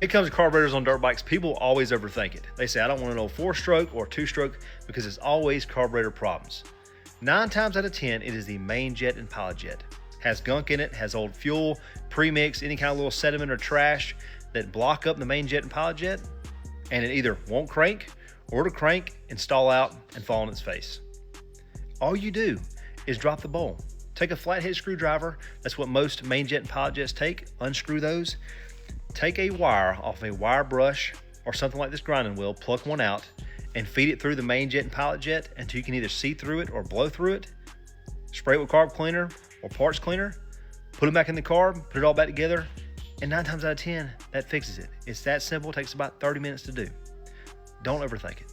It comes to carburetors on dirt bikes, people always overthink it. They say, I don't want an old 4-stroke or 2-stroke because it's always carburetor problems. 9 times out of 10, it is the main jet and pilot jet. Has gunk in it, has old fuel, premix, any kind of little sediment or trash that block up the main jet and pilot jet, and it either won't crank or it'll crank and stall out and fall on its face. All you do is drop the bowl. Take a flathead screwdriver, that's what most main jet and pilot jets take, unscrew those. Take a wire off a wire brush or something like this grinding wheel, pluck one out, and feed it through the main jet and pilot jet until you can either see through it or blow through it. Spray it with carb cleaner or parts cleaner, put it back in the carb, put it all back together, and 9 times out of 10, that fixes it. It's that simple, it takes about 30 minutes to do. Don't overthink it.